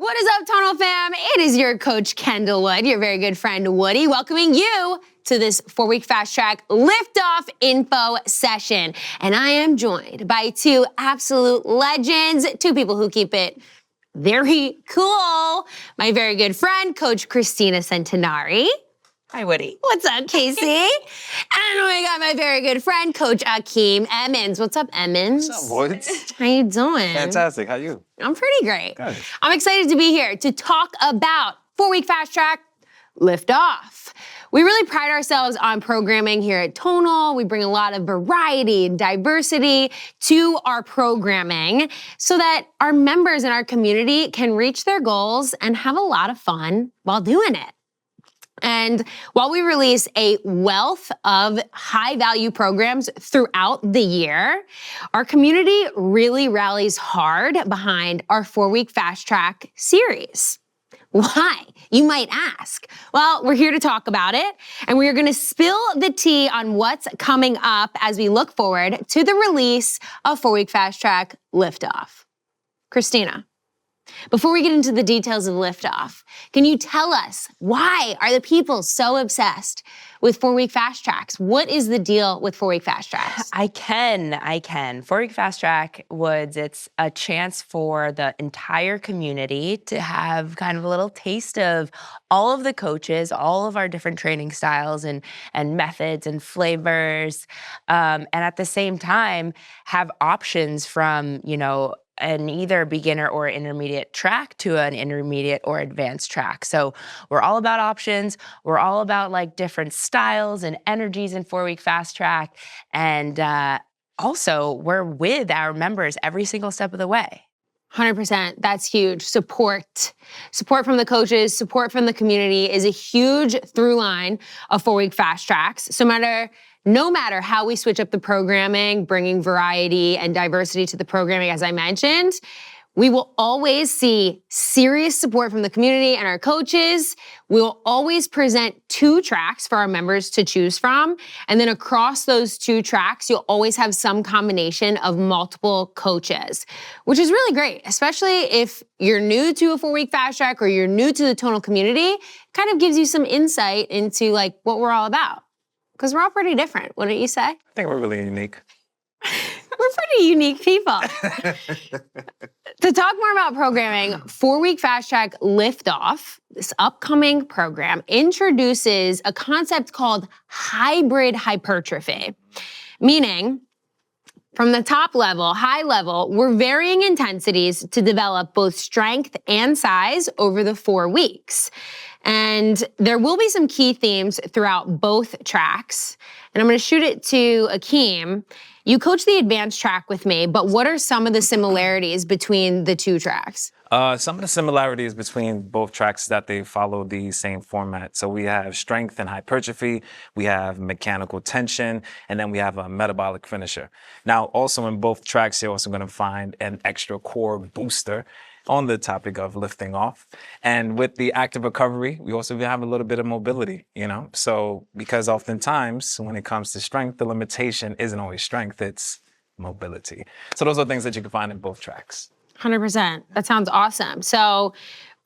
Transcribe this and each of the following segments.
What is up, Tonal fam? It is your coach, Kendall Wood, your very good friend, Woody, welcoming you to this 4-week fast track liftoff info session. And I am joined by two absolute legends, two people who keep it very cool. My very good friend, Coach Kristina Centenari. Hi, Woody. What's up, Casey? And we got my very good friend, Coach Ackeem Emmons. What's up, Emmons? What's up, boys? How you doing? Fantastic. How you? I'm pretty great. Good. I'm excited to be here to talk about 4-week fast track liftoff. We really pride ourselves on programming here at Tonal. We bring a lot of variety and diversity to our programming so that our members in our community can reach their goals and have a lot of fun while doing it. And while we release a wealth of high-value programs throughout the year, our community really rallies hard behind our 4-week fast track series. Why? You might ask. Well, we're here to talk about it, and we are going to spill the tea on what's coming up as we look forward to the release of 4-week fast track liftoff. Kristina, before we get into the details of liftoff, can you tell us why are the people so obsessed with 4-week fast tracks? What is the deal with 4-week fast tracks? I can. 4-week fast track, Woods, it's a chance for the entire community to have kind of a little taste of all of the coaches, all of our different training styles and methods and flavors, and at the same time have options from, an either beginner or intermediate track to an intermediate or advanced track. So we're all about options. We're all about like different styles and energies in 4-week fast track. And also we're with our members every single step of the way. 100%. That's huge. Support from the coaches, support from the community is a huge through line of 4-week fast tracks. No matter how we switch up the programming, bringing variety and diversity to the programming, as I mentioned, we will always see serious support from the community and our coaches. We will always present 2 tracks for our members to choose from. And then across those 2 tracks, you'll always have some combination of multiple coaches, which is really great, especially if you're new to a 4-week fast track or you're new to the Tonal community. Kind of gives you some insight into like what we're all about. Because we're all pretty different, wouldn't you say? I think we're really unique. We're pretty unique people. To talk more about programming, 4-week fast track liftoff, this upcoming program, introduces a concept called hybrid hypertrophy, meaning from the top level, high level, we're varying intensities to develop both strength and size over the 4 weeks. And there will be some key themes throughout both tracks. And I'm going to shoot it to Ackeem. You coach the advanced track with me, but what are some of the similarities between the 2 tracks? Some of the similarities between both tracks is that they follow the same format. So we have strength and hypertrophy, we have mechanical tension, and then we have a metabolic finisher. Now, also in both tracks, you're also going to find an extra core booster on the topic of lifting off. And with the active recovery, we also have a little bit of mobility, So because oftentimes when it comes to strength, the limitation isn't always strength, it's mobility. So those are things that you can find in both tracks. 100%. That sounds awesome. So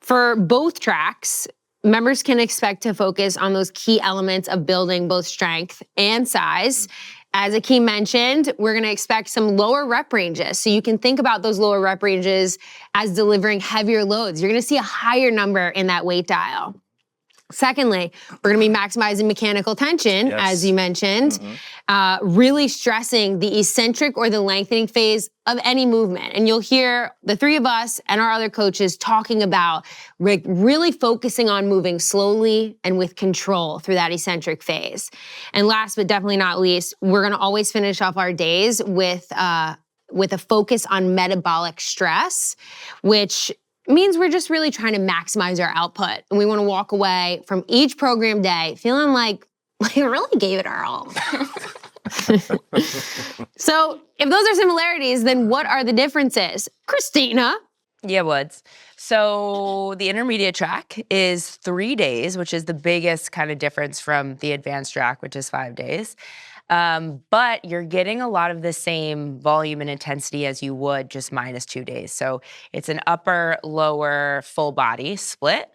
for both tracks, members can expect to focus on those key elements of building both strength and size. As Ackeem mentioned, we're going to expect some lower rep ranges. So you can think about those lower rep ranges as delivering heavier loads. You're going to see a higher number in that weight dial. Secondly, we're going to be maximizing mechanical tension, as you mentioned, really stressing the eccentric or the lengthening phase of any movement. And you'll hear the 3 of us and our other coaches talking about really focusing on moving slowly and with control through that eccentric phase. And last but definitely not least, we're going to always finish off our days with a focus on metabolic stress, which means we're just really trying to maximize our output. And we want to walk away from each program day feeling like we really gave it our all. So if those are similarities, then what are the differences? Kristina? Yeah, Woods. So the intermediate track is 3 days, which is the biggest kind of difference from the advanced track, which is 5 days. But you're getting a lot of the same volume and intensity as you would just minus 2 days. So it's an upper, lower, full body split.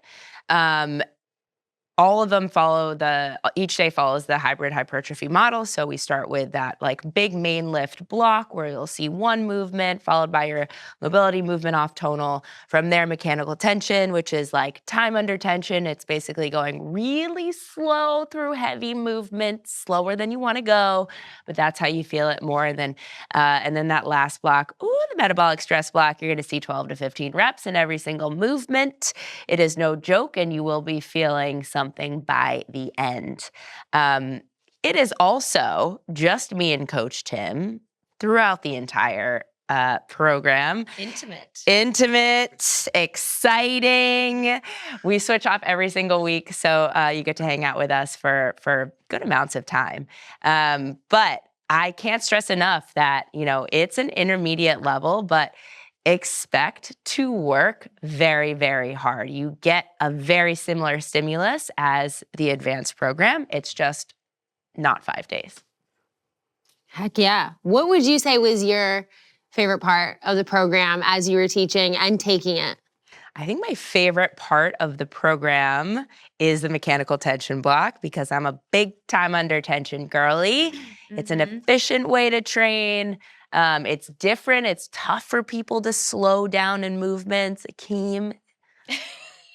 All of them each day follows the hybrid hypertrophy model. So we start with that like big main lift block where you'll see one movement followed by your mobility movement off tonal. From there, mechanical tension, which is like time under tension. It's basically going really slow through heavy movement, slower than you want to go, but that's how you feel it more. And then that last block, the metabolic stress block, you're going to see 12 to 15 reps in every single movement. It is no joke, and you will be feeling something by the end. It is also just me and Coach Tim throughout the entire program. Intimate, exciting. We switch off every single week, so you get to hang out with us for good amounts of time. But I can't stress enough that, it's an intermediate level, but expect to work very, very hard. You get a very similar stimulus as the advanced program. It's just not 5 days. Heck yeah. What would you say was your favorite part of the program as you were teaching and taking it? I think my favorite part of the program is the mechanical tension block because I'm a big time under tension girly. Mm-hmm. It's an efficient way to train. It's different. It's tough for people to slow down in movements. Ackeem,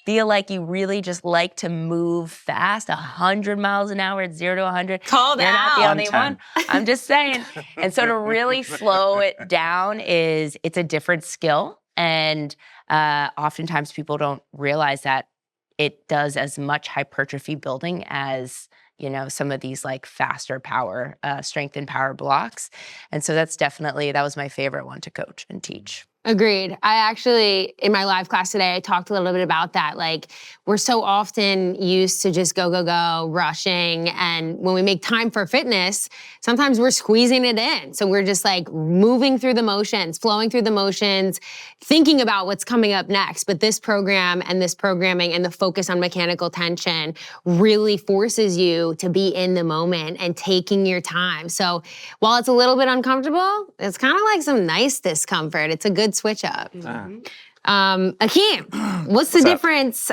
feel like you really just like to move fast, 100 miles an hour at 0 to 100. Called You're not the out. only one. I'm just saying. And so to really slow it down it's a different skill. And oftentimes people don't realize that it does as much hypertrophy building as some of these like faster power, strength and power blocks. And so that was my favorite one to coach and teach. Agreed. I actually, in my live class today, I talked a little bit about that. Like, we're so often used to just go, rushing. And when we make time for fitness, sometimes we're squeezing it in. So we're just like moving through the motions, flowing through the motions, thinking about what's coming up next. But this program and this programming and the focus on mechanical tension really forces you to be in the moment and taking your time. So while it's a little bit uncomfortable, it's kind of like some nice discomfort. It's a good switch up. Mm-hmm. Ackeem, what's the difference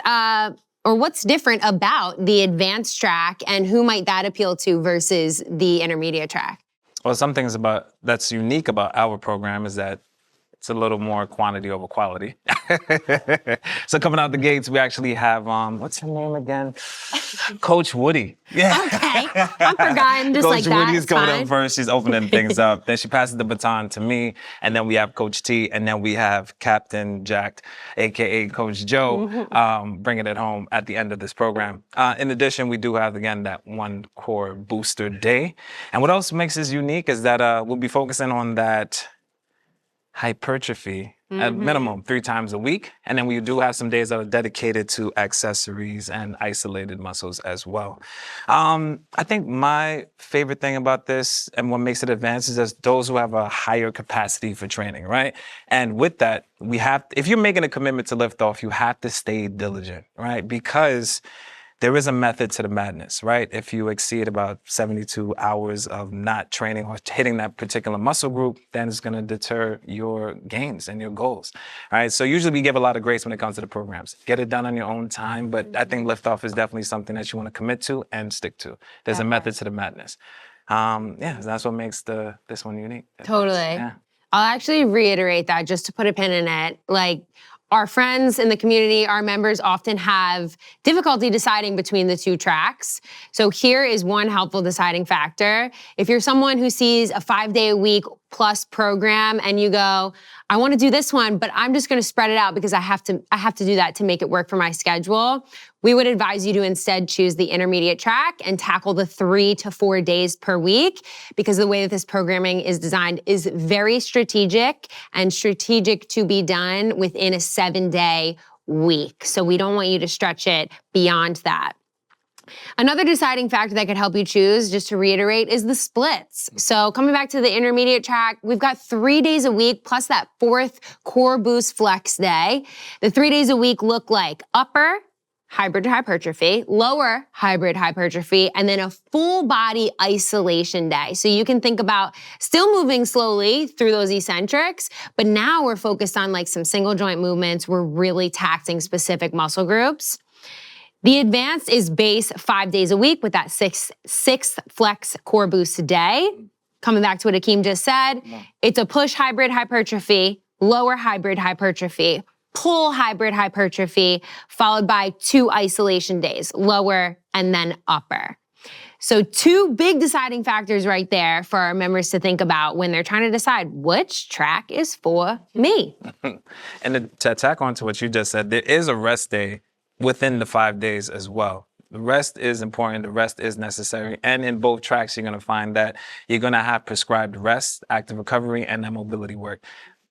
or what's different about the advanced track and who might that appeal to versus the intermediate track? Well, some things that's unique about our program is that it's a little more quantity over quality. So coming out the gates, we actually have, what's her name again? Coach Woody. Yeah. Okay. I've forgotten just Coach like that. Woody's It's coming fine. up first. She's opening things up. Then she passes the baton to me. And then we have Coach T. And then we have Captain Jacked, a.k.a. Coach Joe, bringing it home at the end of this program. In addition, we do have, again, that one core booster day. And what else makes this unique is that we'll be focusing on that hypertrophy at minimum 3 times a week. And then we do have some days that are dedicated to accessories and isolated muscles as well. I think my favorite thing about this and what makes it advanced is those who have a higher capacity for training, right? And with that, if you're making a commitment to Liftoff, you have to stay diligent, right? Because there is a method to the madness, right? If you exceed about 72 hours of not training or hitting that particular muscle group, then it's going to deter your gains and your goals, right? So usually we give a lot of grace when it comes to the programs. Get it done on your own time, but I think Liftoff is definitely something that you want to commit to and stick to. There's a method to the madness. That's what makes this one unique. Totally. Yeah. I'll actually reiterate that just to put a pin in it. Like, our friends in the community, our members often have difficulty deciding between the 2 tracks. So here is one helpful deciding factor. If you're someone who sees a 5-day-a-week plus program and you go, I want to do this one, but I'm just going to spread it out because I have to do that to make it work for my schedule, we would advise you to instead choose the intermediate track and tackle the 3 to 4 days per week, because the way that this programming is designed is very strategic and strategic to be done within a 7-day week. So we don't want you to stretch it beyond that. Another deciding factor that could help you choose, just to reiterate, is the splits. So coming back to the intermediate track, we've got 3 days a week plus that 4th core boost flex day. The 3 days a week look like upper, hybrid hypertrophy, lower hybrid hypertrophy, and then a full body isolation day. So you can think about still moving slowly through those eccentrics, but now we're focused on like some single joint movements. We're really taxing specific muscle groups. The advanced is base 5 days a week with that six flex core boosts a day. Coming back to what Ackeem just said, it's a push hybrid hypertrophy, lower hybrid hypertrophy, pull hybrid hypertrophy, followed by 2 isolation days, lower and then upper. So 2 big deciding factors right there for our members to think about when they're trying to decide which track is for me. And to tack on to what you just said, there is a rest day within the 5 days as well. The rest is important, the rest is necessary. And in both tracks, you're gonna find that you're gonna have prescribed rest, active recovery, and that mobility work.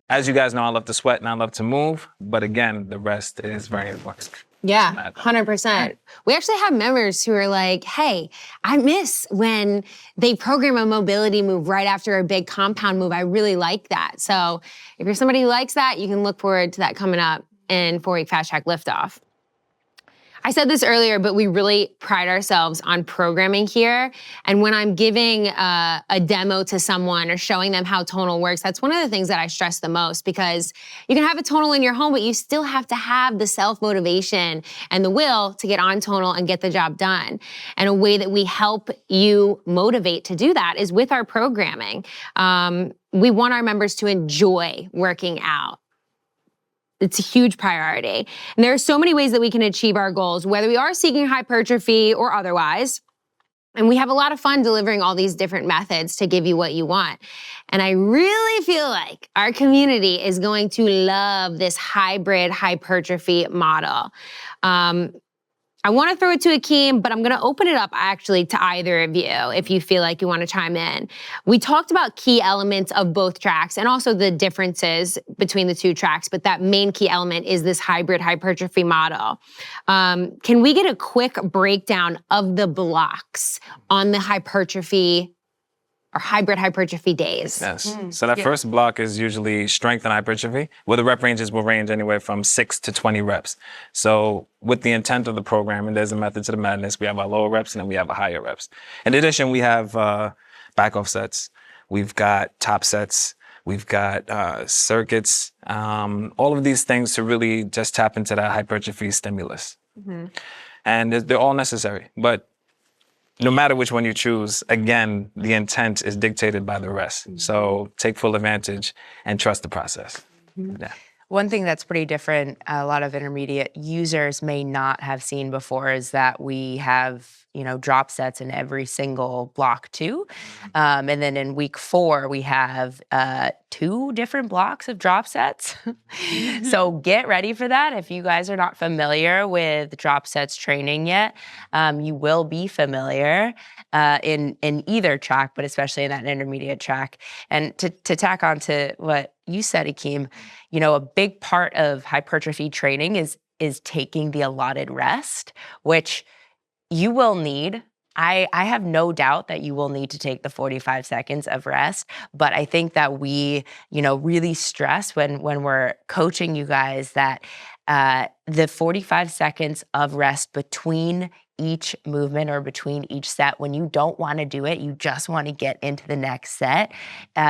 As you guys know, I love to sweat and I love to move, but again, the rest is very important. Yeah, 100%. We actually have members who are like, hey, I miss when they program a mobility move right after a big compound move. I really like that. So if you're somebody who likes that, you can look forward to that coming up in 4-week Fast Track Liftoff. I said this earlier, but we really pride ourselves on programming here. And when I'm giving a demo to someone or showing them how tonal works, that's one of the things that I stress the most, because you can have a tonal in your home, but you still have to have the self-motivation and the will to get on tonal and get the job done. And a way that we help you motivate to do that is with our programming. We want our members to enjoy working out. It's a huge priority. And there are so many ways that we can achieve our goals, whether we are seeking hypertrophy or otherwise. And we have a lot of fun delivering all these different methods to give you what you want. And I really feel like our community is going to love this hybrid hypertrophy model. I want to throw it to Ackeem, but I'm going to open it up actually to either of you if you feel like you want to chime in. We talked about key elements of both tracks and also the differences between the 2 tracks, but that main key element is this hybrid hypertrophy model. Can we get a quick breakdown of the blocks on the hypertrophy or hybrid hypertrophy days? Yes. So that first block is usually strength and hypertrophy, where the rep ranges will range anywhere from 6 to 20 reps. So with the intent of the program, and there's a method to the madness, we have our lower reps and then we have our higher reps. In addition, we have back off sets. We've got top sets. We've got circuits. All of these things to really just tap into that hypertrophy stimulus. And they're all necessary. But no matter which one you choose, again, the intent is dictated by the rest. So take full advantage and trust the process. Yeah. One thing that's pretty different, a lot of intermediate users may not have seen before, is that we have, drop sets in every single block too. And then in week 4, we have 2 different blocks of drop sets. So get ready for that. If you guys are not familiar with drop sets training yet, you will be familiar in either track, but especially in that intermediate track. And to tack on to what you said, Ackeem, a big part of hypertrophy training is taking the allotted rest, which you will need. I have no doubt that you will need to take the 45 seconds of rest, but I think that we, really stress when we're coaching you guys that the 45 seconds of rest between each movement or between each set, when you don't want to do it, you just want to get into the next set,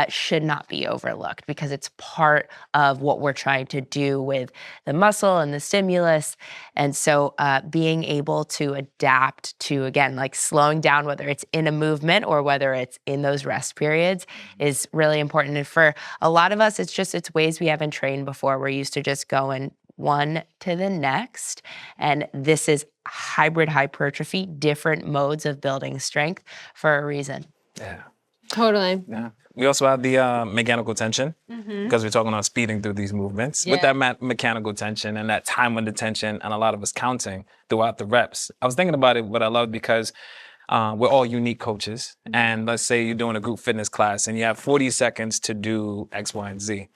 should not be overlooked, because it's part of what we're trying to do with the muscle and the stimulus. And so being able to adapt to, again, like slowing down, whether it's in a movement or whether it's in those rest periods, is really important. And for a lot of us, it's ways we haven't trained before. We're used to just going one to the next. And this is hybrid hypertrophy, different modes of building strength for a reason. Yeah. Totally. Yeah. We also have the mechanical tension, because we're talking about speeding through these movements. With that mechanical tension and that time under tension, and a lot of us counting throughout the reps. I was thinking about it, what I love, because we're all unique coaches. And let's say you're doing a group fitness class and you have 40 seconds to do X, Y, and Z.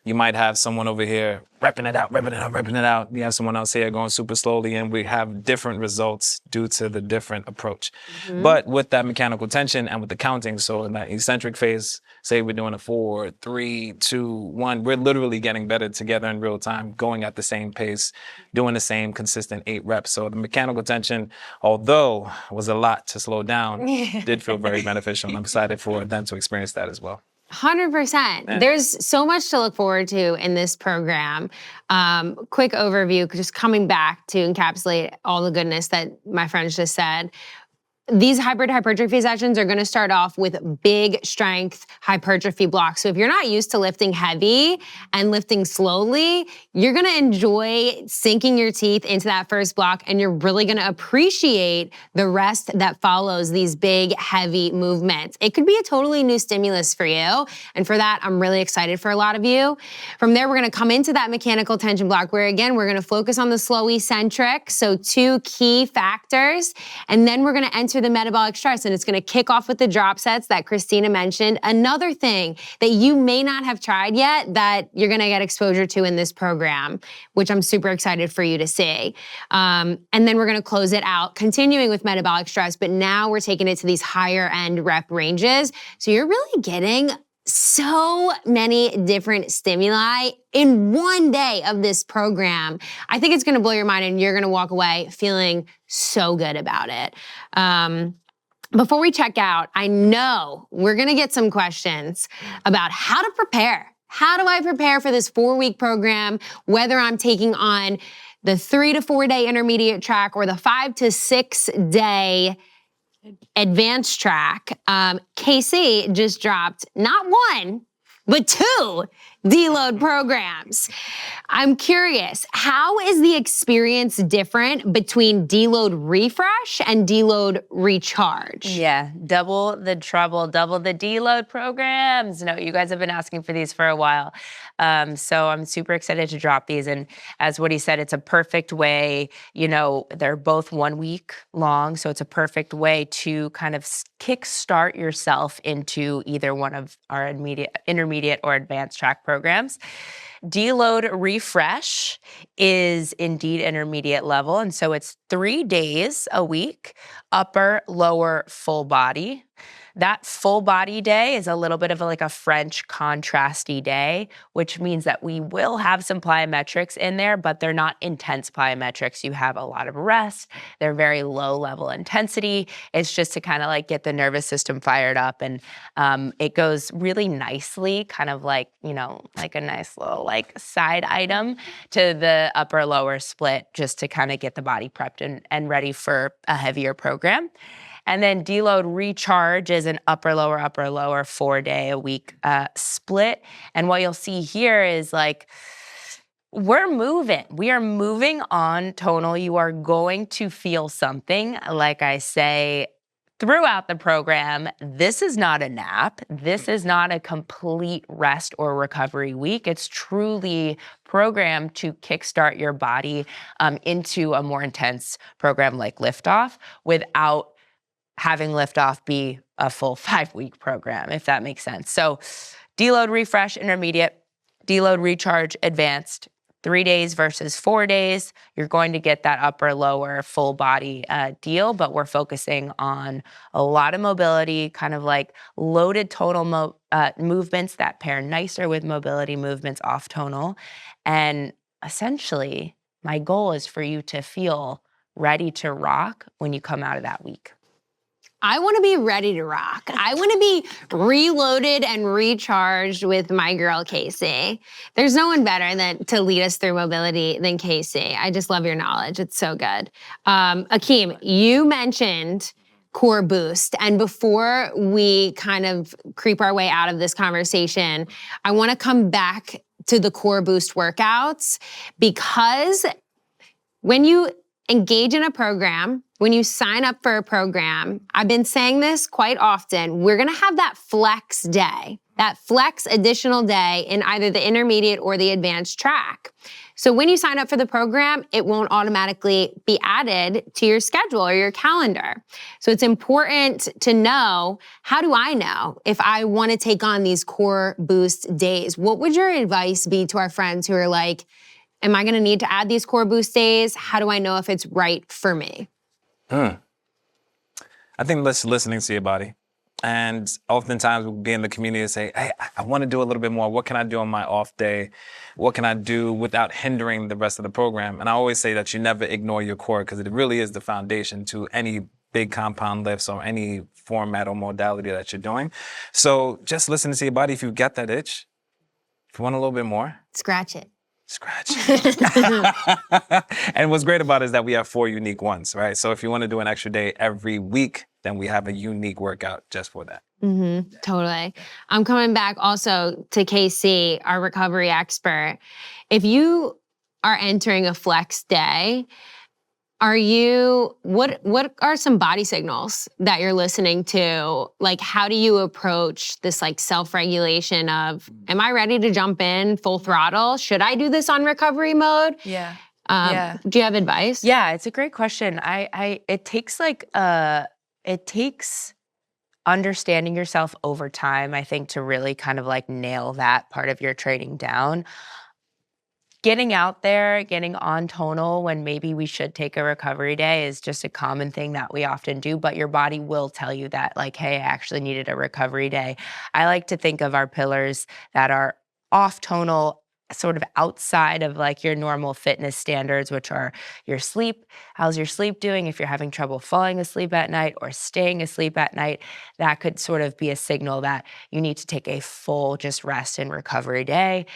You might have someone over here repping it out, repping it out, repping it out. You have someone else here going super slowly, and we have different results due to the different approach. But with that mechanical tension and with the counting, so in that eccentric phase, say we're doing a 4, 3, 2, 1, we're literally getting better together in real time, going at the same pace, doing the same consistent 8 reps. So the mechanical tension, although was a lot to slow down, did feel very beneficial. And I'm excited for them to experience that as well. 100%. Yeah. There's so much to look forward to in this program. Quick overview, just coming back to encapsulate all the goodness that my friends just said. These hybrid hypertrophy sessions are gonna start off with big strength hypertrophy blocks. So if you're not used to lifting heavy and lifting slowly, you're gonna enjoy sinking your teeth into that first block, and you're really gonna appreciate the rest that follows these big, heavy movements. It could be a totally new stimulus for you. And for that, I'm really excited for a lot of you. From there, we're gonna come into that mechanical tension block where, again, we're gonna focus on the slow eccentric, so 2 key factors. And then we're gonna enter the metabolic stress, and it's gonna kick off with the drop sets that Kristina mentioned. Another thing that you may not have tried yet that you're gonna get exposure to in this program, which I'm super excited for you to see. And then we're gonna close it out, continuing with metabolic stress, but now we're taking it to these higher end rep ranges. So you're really getting so many different stimuli in one day of this program. I think it's gonna blow your mind, and you're gonna walk away feeling so good about it. Before we check out, I know we're gonna get some questions about how to prepare. How do I prepare for this 4-week program, whether I'm taking on the 3 to 4 day intermediate track or the 5 to 6 day advanced track? Casey just dropped not 1, but 2 deload programs. I'm curious, how is the experience different between deload refresh and deload recharge? Yeah, double the trouble, double the deload programs. No, you guys have been asking for these for a while. So I'm super excited to drop these. And as Woody said, it's a perfect way, they're both 1 week long. So it's a perfect way to kind of kickstart yourself into either one of our intermediate or advanced track programs. Deload refresh is indeed intermediate level. And so it's 3 days a week, upper, lower, full body. That full body day is a little bit of a French contrasty day, which means that we will have some plyometrics in there, but they're not intense plyometrics. You have a lot of rest. They're very low level intensity. It's just to kind of get the nervous system fired up. And it goes really nicely, kind of like a nice little side item to the upper lower split, just to kind of get the body prepped and ready for a heavier program. And then deload recharge is an upper lower 4 day a week split. And what you'll see here is we're moving. We are moving on tonal. You are going to feel something. Like I say throughout the program, this is not a nap. This is not a complete rest or recovery week. It's truly programmed to kickstart your body into a more intense program like Liftoff without having Liftoff be a full 5-week program, if that makes sense. So deload refresh, intermediate, deload recharge, advanced, 3 days versus 4 days. You're going to get that upper, lower, full body deal, but we're focusing on a lot of mobility, kind of loaded tonal movements that pair nicer with mobility movements off tonal. And essentially, my goal is for you to feel ready to rock when you come out of that week. I want to be ready to rock. I want to be reloaded and recharged with my girl, Casey. There's no one better to lead us through mobility than Casey. I just love your knowledge. It's so good. Ackeem, you mentioned core boost. And before we kind of creep our way out of this conversation, I want to come back to the core boost workouts, because when you engage in a program, when you sign up for a program, I've been saying this quite often, we're gonna have that flex day, that flex additional day in either the intermediate or the advanced track. So when you sign up for the program, it won't automatically be added to your schedule or your calendar. So it's important to know, how do I know if I want to take on these core boost days? What would your advice be to our friends who are like, am I going to need to add these core boost days? How do I know if it's right for me? I think listening to your body. And oftentimes we'll be in the community and say, hey, I want to do a little bit more. What can I do on my off day? What can I do without hindering the rest of the program? And I always say that you never ignore your core, because it really is the foundation to any big compound lifts or any format or modality that you're doing. So just listen to your body. If you get that itch, if you want a little bit more, Scratch it. scratch. And what's great about it is that we have 4 unique ones, right? So if you want to do an extra day every week, then we have a unique workout just for that. Totally. I'm coming back also to KC, our recovery expert. If you are entering a flex day, what are some body signals that you're listening to? Like, how do you approach this like self-regulation of, am I ready to jump in full throttle? Should I do this on recovery mode? Yeah. Do you have advice? Yeah, it's a great question. It takes understanding yourself over time, I think, to really kind of like nail that part of your training down. Getting out there, getting on tonal when maybe we should take a recovery day is just a common thing that we often do, but your body will tell you that, like, hey, I actually needed a recovery day. I like to think of our pillars that are off tonal, sort of outside of like your normal fitness standards, which are your sleep. How's your sleep doing? If you're having trouble falling asleep at night or staying asleep at night, that could sort of be a signal that you need to take a full just rest and recovery day.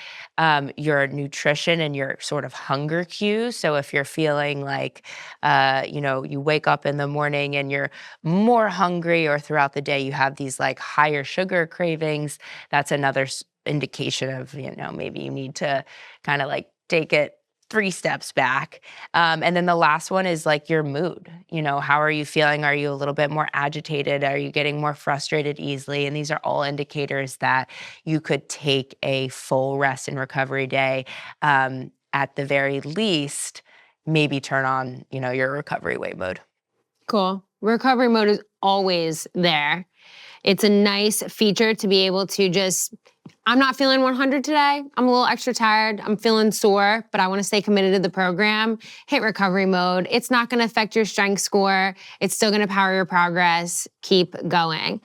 Your nutrition and your sort of hunger cues. So if you're feeling like, you wake up in the morning and you're more hungry, or throughout the day you have these like higher sugar cravings, that's another indication of, maybe you need to kind of like take it 3 steps back. And then the last one is like your mood. How are you feeling? Are you a little bit more agitated? Are you getting more frustrated easily? And these are all indicators that you could take a full rest and recovery day. At the very least, maybe turn on, your recovery weight mode. Cool. Recovery mode is always there. It's a nice feature to be able to just, I'm not feeling 100 today. I'm a little extra tired. I'm feeling sore, but I want to stay committed to the program. Hit recovery mode. It's not going to affect your strength score. It's still going to power your progress. Keep going.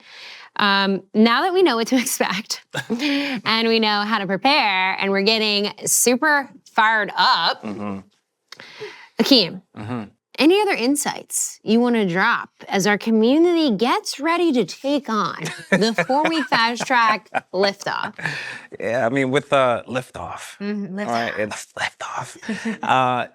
Now that we know what to expect and we know how to prepare and we're getting super fired up, Ackeem, any other insights you want to drop as our community gets ready to take on the 4-week fast track Liftoff? Yeah, I mean, with Liftoff. Liftoff. All right, it's Liftoff.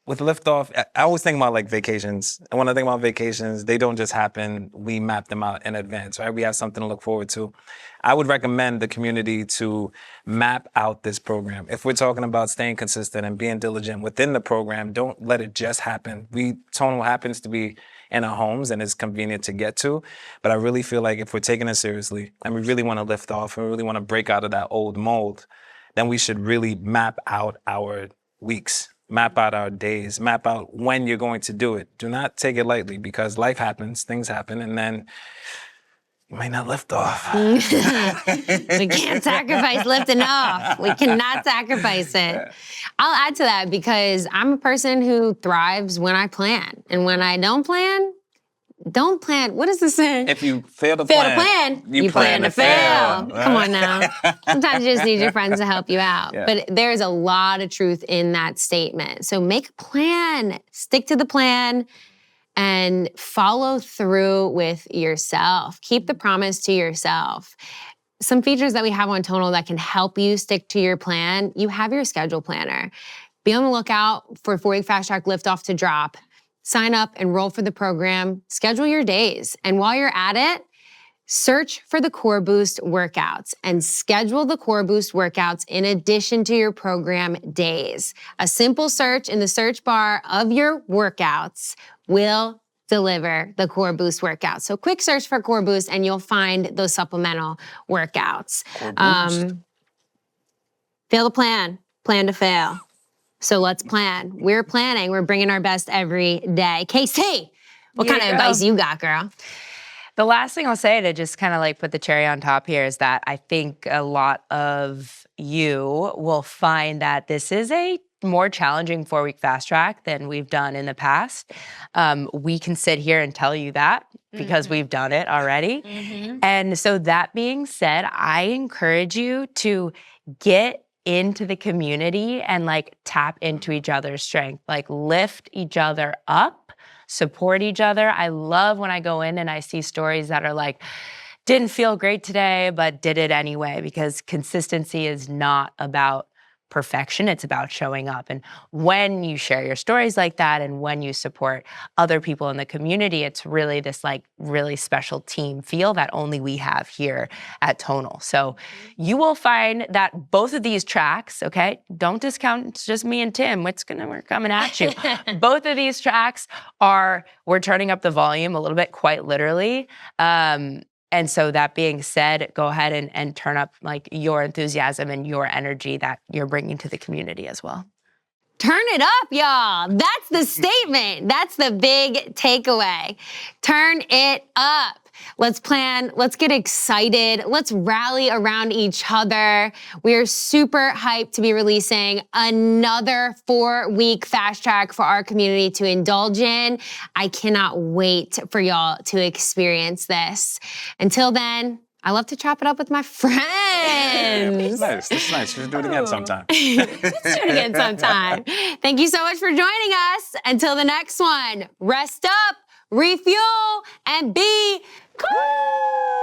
With Liftoff, I always think about like vacations. And when I think about vacations, they don't just happen. We map them out in advance, right? We have something to look forward to. I would recommend the community to map out this program. If we're talking about staying consistent and being diligent within the program, don't let it just happen. Tonal happens to be in our homes and it's convenient to get to. But I really feel like if we're taking it seriously and we really want to lift off and we really want to break out of that old mold, then we should really map out our weeks. Map out our days, map out when you're going to do it. Do not take it lightly, because life happens, things happen, and then you may not lift off. We can't sacrifice lifting off. We cannot sacrifice it. I'll add to that because I'm a person who thrives when I plan. And when I don't plan, what is the saying? If you fail to Fail plan, to plan, you plan to fail. Come on now. Sometimes you just need your friends to help you out. Yeah. But there's a lot of truth in that statement. So make a plan, stick to the plan, and follow through with yourself. Keep the promise to yourself. Some features that we have on Tonal that can help you stick to your plan, you have your schedule planner. Be on the lookout for 4-week fast track Liftoff to drop. Sign up, enroll for the program, schedule your days. And while you're at it, search for the Core Boost workouts and schedule the Core Boost workouts in addition to your program days. A simple search in the search bar of your workouts will deliver the Core Boost workouts. So quick search for Core Boost and you'll find those supplemental workouts. Core Boost. Fail to plan to fail. So let's plan. We're planning. We're bringing our best every day. Casey, what kind of Yeah. advice you got, girl? The last thing I'll say to just kind of like put the cherry on top here is that I think a lot of you will find that this is a more challenging 4-week fast track than we've done in the past. We can sit here and tell you that because we've done it already. And so that being said, I encourage you to get into the community and like tap into each other's strength, like lift each other up, support each other. I love when I go in and I see stories that are like, didn't feel great today, but did it anyway, because consistency is not about perfection. It's about showing up. And when you share your stories like that and when you support other people in the community, it's really this like really special team feel that only we have here at Tonal. So you will find that both of these tracks, okay, don't discount, it's just me and Tim. We're coming at you. Both of these tracks we're turning up the volume a little bit, quite literally. And so that being said, go ahead and turn up like your enthusiasm and your energy that you're bringing to the community as well. Turn it up, y'all. That's the statement. That's the big takeaway. Turn it up. Let's plan. Let's get excited. Let's rally around each other. We are super hyped to be releasing another 4-week fast track for our community to indulge in. I cannot wait for y'all to experience this. Until then, I love to chop it up with my friends. It's nice. It's nice. We should do it again sometime. Let's do it again sometime. Thank you so much for joining us. Until the next one, rest up, refuel, and be cool.